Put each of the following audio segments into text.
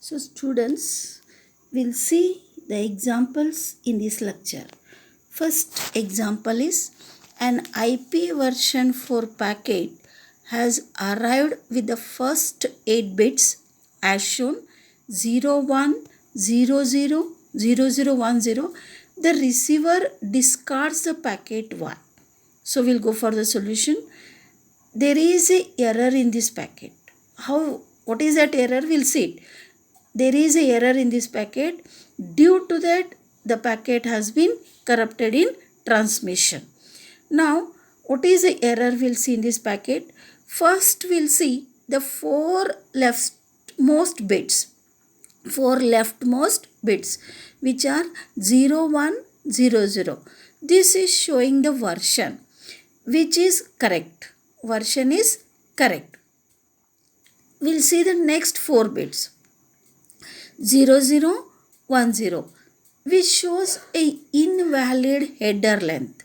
So students will see the examples in this lecture. First example is an IP version 4 packet has arrived with the first 8 bits as shown 01000010. The receiver discards the packet 1. So we'll go for the solution. There is a error in this packet. What is that error? We'll see it. There is a error in this packet. Due to that, the packet has been corrupted in transmission. Now, what is the error we'll see in this packet? First, we'll see the four leftmost bits, which are 0100. This is showing the version, which is correct. Version is correct. We'll see the next 4 bits. 0010, which shows a invalid header length.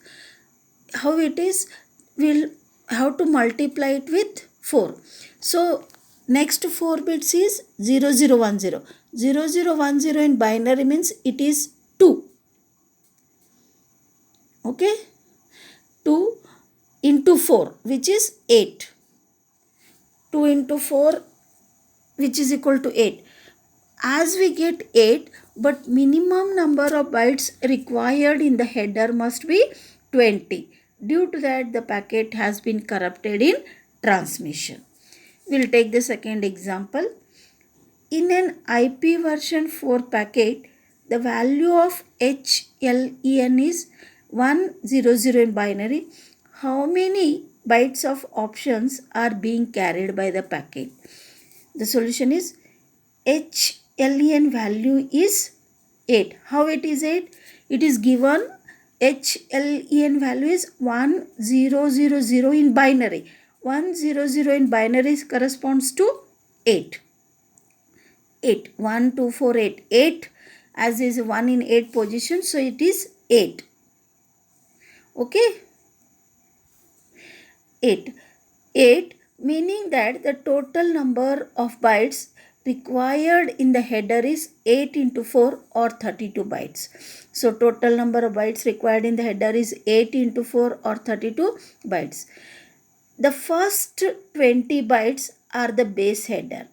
How it is? We'll have to multiply it with 4. So next 4 bits is 0010. 0010 in binary means it is 2. Okay? 2 into 4, which is 8. 2 into 4, which is equal to 8. As we get 8, but minimum number of bytes required in the header must be 20. Due to that, the packet has been corrupted in transmission. We'll take the second example. In an IP version 4 packet, the value of HLEN is 100 in binary. How many bytes of options are being carried by the packet? The solution is HLEN value is 8. How it is 8? It is given HLEN value is 1000 in binary. 100 in binary corresponds to 8. 8. 1, 2, 4, 8. 8 as is 1 in 8 position. So it is 8. Okay. 8. 8 meaning that the total number of bytes required in the header is 8 into 4 or 32 bytes. So total number of bytes required in the header is 8 into 4 or 32 bytes. The first 20 bytes are the base header.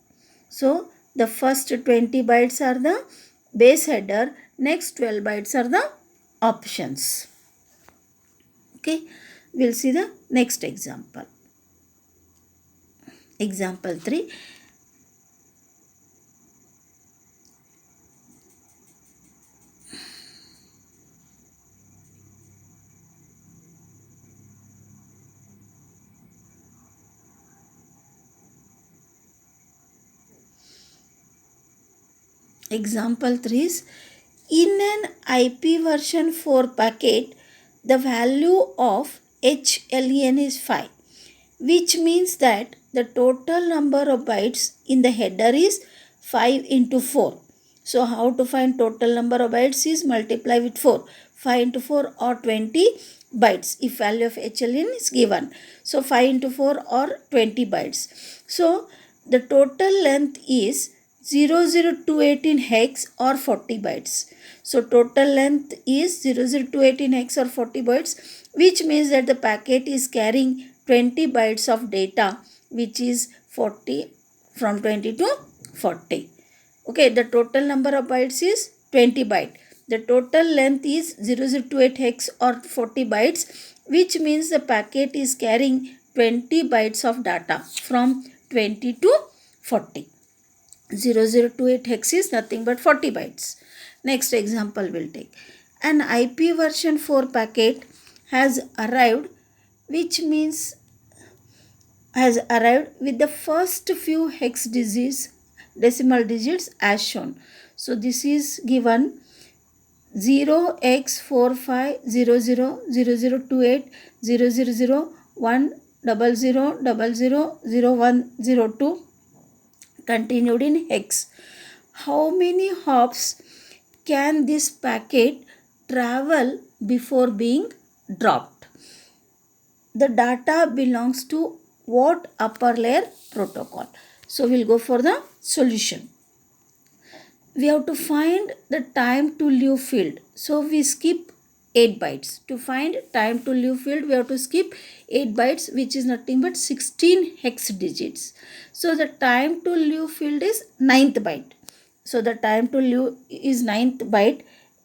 So the first 20 bytes are the base header. Next 12 bytes are the options. Okay. We'll see the next example. Example 3. Example 3 is in an IP version 4 packet, the value of HLEN is 5, which means that the total number of bytes in the header is 5 into 4. So how to find total number of bytes is multiply with 4. 5 into 4 or 20 bytes if value of HLEN is given. So 5 into 4 or 20 bytes. So the total length is 0028 in hex or 40 bytes. So total length is 0028 in hex or 40 bytes, which means that the packet is carrying 20 bytes of data, which is 40 from 20 to 40. Okay, the total number of bytes is 20 byte. The total length is 0028 hex or 40 bytes, which means the packet is carrying 20 bytes of data from 20 to 40. 0028 hex is nothing but 40 bytes. Next example we'll take. An IP version 4 packet has arrived, which means has arrived with the first few hex decimal digits as shown. So this is given 0x450000000100000102 continued in hex. How many hops can this packet travel before being dropped? The data belongs to what upper layer protocol? So we'll go for the solution. we have to find the time to live field. So we skip 8 bytes. To find time to live field, we have to skip 8 bytes, which is nothing but 16 hex digits. So the time to live field is 9th byte. So the time to live is 9th byte.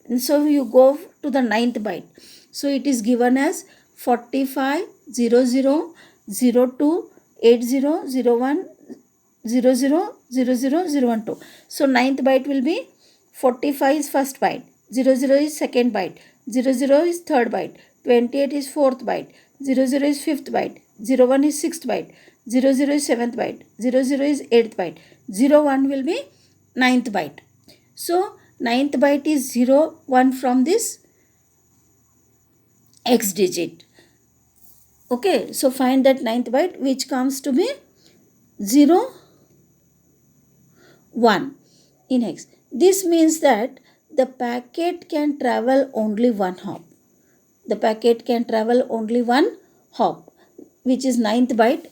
And so you go to the 9th byte. So it is given as 45008001000001. So 9th byte will be 45 is first byte, 00 is second byte, 00 is third byte, 28 is fourth byte, 00 is fifth byte, 01 is sixth byte, 00 is seventh byte, 00 is eighth byte, 01 will be ninth byte. So ninth byte is 01 from this X digit. Okay, so find that ninth byte, which comes to be 0, 1 in hex. This means that the packet can travel only one hop. The packet can travel only one hop, which is ninth byte.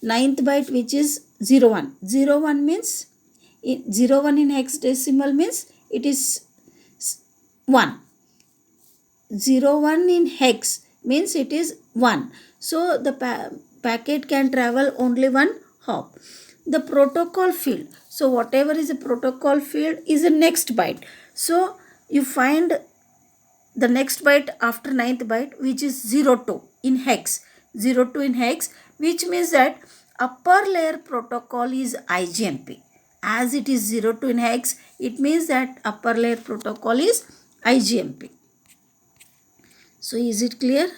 Ninth byte, which is 01. 01 means 01 in hexadecimal means it is 1. 01 in hex means it is 1. So the packet can travel only one hop. The protocol field. So whatever is a protocol field is the next byte. So you find the next byte after ninth byte, which is 02 in hex. 02 in hex, which means that upper layer protocol is IGMP. As it is 02 in hex, it means that upper layer protocol is IGMP. So is it clear?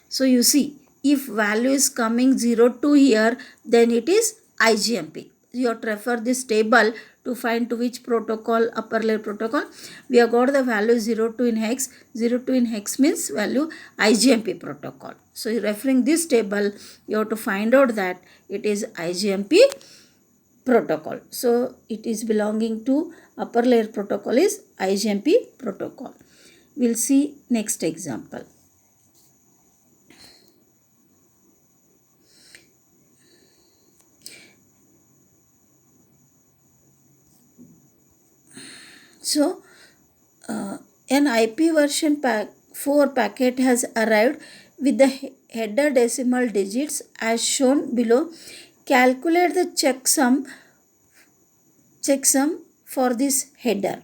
So you see, if value is coming 02 here, then it is IGMP. You have to refer this table to find to which protocol, upper layer protocol. We have got the value 02 in hex. 02 in hex means value IGMP protocol. So referring this table, you have to find out that it is IGMP protocol. So it is belonging to upper layer protocol is IGMP protocol. We'll see next example. So an IP version 4 packet has arrived with the header decimal digits as shown below. Calculate the checksum for this header.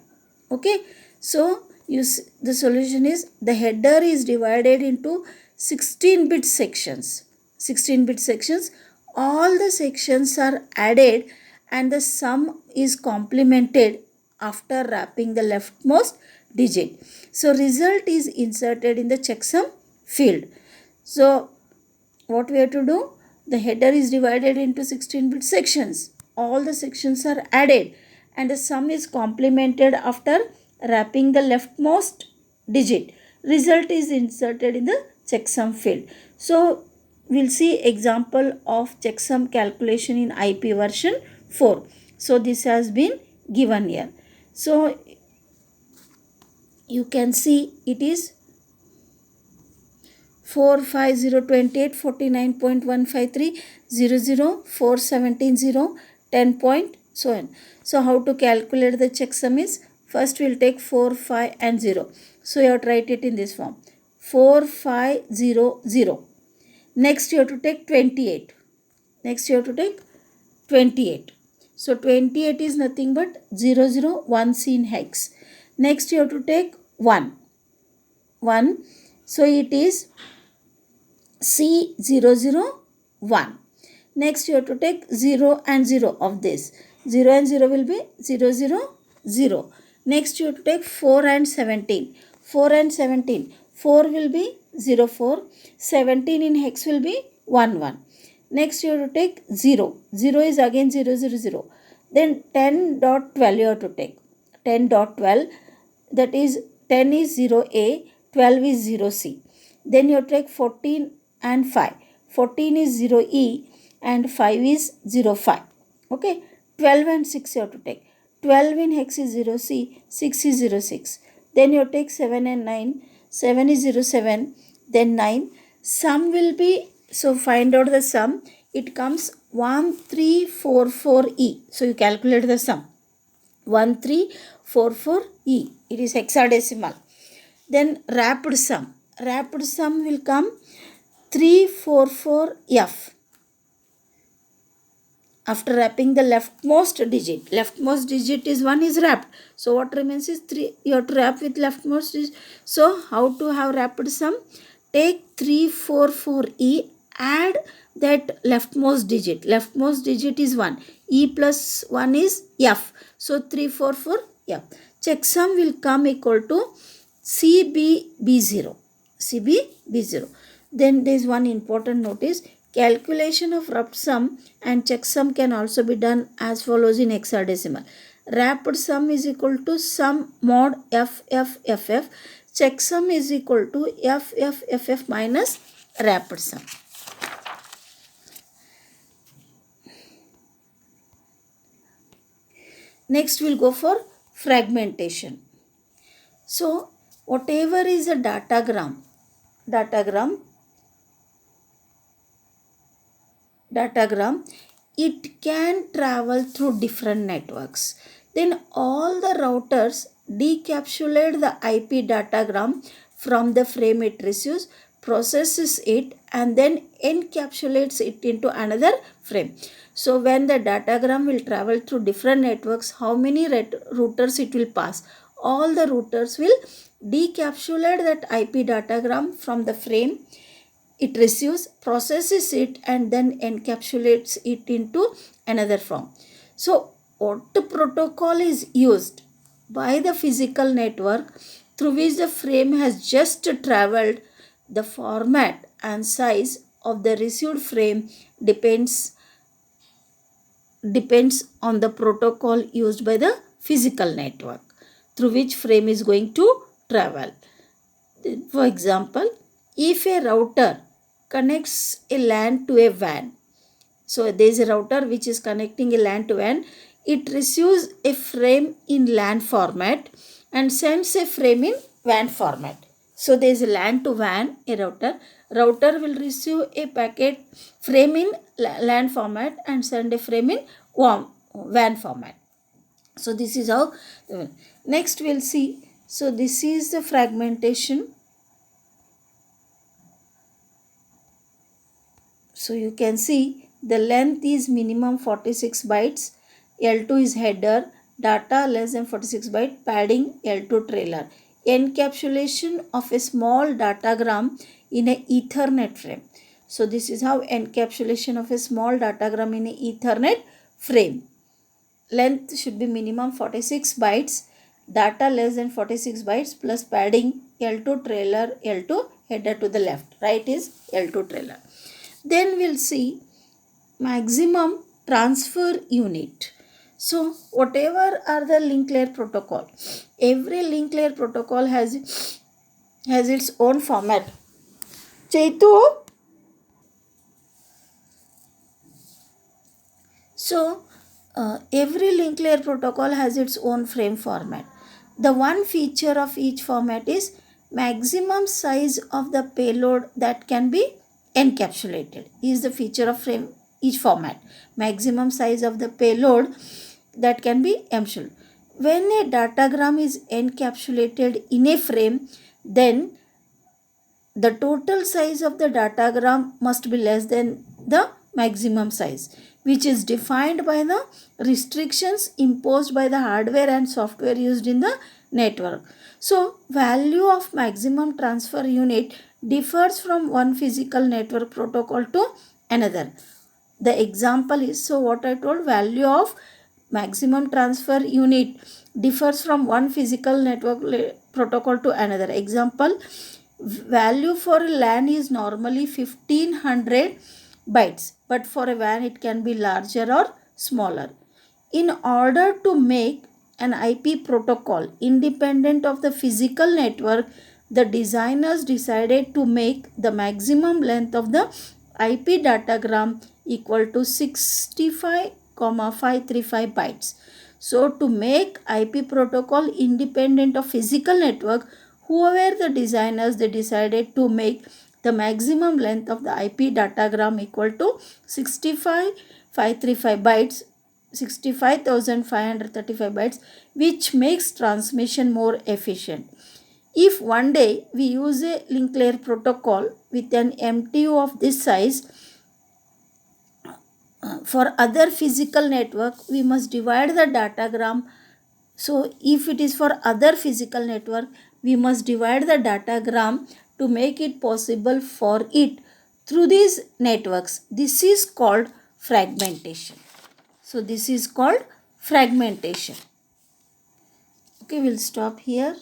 Okay, so the solution is the header is divided into 16-bit sections. 16-bit sections. All the sections are added and the sum is complemented after wrapping the leftmost digit. So result is inserted in the checksum field. So what we have to do? The header is divided into 16-bit sections. All the sections are added and the sum is complemented after wrapping the leftmost digit. Result is inserted in the checksum field. So we'll see example of checksum calculation in IP version 4. So this has been given here. So you can see it is 4502849.153 so on. So how to calculate the checksum is, first we'll take 4, 5 and 0. So you have to write it in this form. 4500. Next you have to take 28. So 28 is nothing but 001C in hex. Next you have to take 1. So it is C001. Next you have to take 0 and 0 of this. 0 and 0 will be 000. Next you have to take 4 and 17. 4 and 17. 4 will be 04. 17 in hex will be 11. Next you have to take 0. 0 is again 000. Then 10.12 you have to take. 10.12, that is 10 is 0A, 12 is 0C. Then you take 14 and 5. 14 is 0E and 5 is 05. Okay. 12 and 6 you have to take. 12 in hex is 0C, 6 is 06. Then you take 7 and 9. 7 is 07. Then 9. Sum will be, so find out the sum. It comes 1344E. So you calculate the sum. 1344E. It is hexadecimal. Then wrapped sum. Wrapped sum will come 344F. After wrapping the leftmost digit is 1 is wrapped. So what remains is 3. You have to wrap with leftmost digit. So how to have wrapped sum? Take 344E, add that leftmost digit. Leftmost digit is 1. E plus 1 is F. So 344F. Checksum will come equal to CBB0. CBB0. Then there is one important notice. Calculation of wrapped sum and checksum can also be done as follows in hexadecimal. Wrapped sum is equal to sum mod FFFF. Checksum is equal to FFFF minus wrapped sum. Next we'll go for fragmentation. So whatever is a datagram, it can travel through different networks. Then all the routers decapsulate the IP datagram from the frame it receives, processes it, and then encapsulates it into another frame. So when the datagram will travel through different networks, how many routers it will pass? All the routers will decapsulate that IP datagram from the frame it receives, processes it, and then encapsulates it into another form. So what protocol is used by the physical network through which the frame has just traveled? The format and size of the received frame depends on the protocol used by the physical network through which frame is going to travel. For example, if a router connects a LAN to a WAN, so there is a router which is connecting a LAN to WAN, it receives a frame in LAN format and sends a frame in WAN format. So there is a LAN to WAN, a router will receive a packet frame in LAN format and send a frame in WAN format. So this is how. Next we'll see. So this is the fragmentation. So you can see the length is minimum 46 bytes, L2 is header, data less than 46 byte, padding L2 trailer. Encapsulation of a small datagram in a Ethernet frame. So this is how encapsulation of a small datagram in a Ethernet frame. Length should be minimum 46 bytes, data less than 46 bytes plus padding L2 trailer, L2 header to the left, right is L2 trailer. Then we'll see maximum transfer unit. So whatever are the link layer protocol, every link layer protocol has its own format. Chaitu. So every link layer protocol has its own frame format. The one feature of each format is maximum size of the payload that can be encapsulated is the feature of each format. Maximum size of the payload that can be encapsulated. When a datagram is encapsulated in a frame, then the total size of the datagram must be less than the maximum size, which is defined by the restrictions imposed by the hardware and software used in the network. So value of maximum transfer unit differs from one physical network protocol to another. The example is, so what I told, value of maximum transfer unit differs from one physical network protocol to another. Example, value for a LAN is normally 1500 bytes, but for a WAN it can be larger or smaller. In order to make an IP protocol independent of the physical network, the designers decided to make the maximum length of the IP datagram equal to 65,535 bytes. So to make IP protocol independent of physical network, whoever the designers, they decided to make the maximum length of the IP datagram equal to 65,535 bytes. 65,535 bytes, which makes transmission more efficient. If one day we use a link layer protocol with an MTU of this size, for other physical network we must divide the datagram. So if it is for other physical network, we must divide the datagram to make it possible for it through these networks. This is called fragmentation. So this is called fragmentation. Okay, we'll stop here.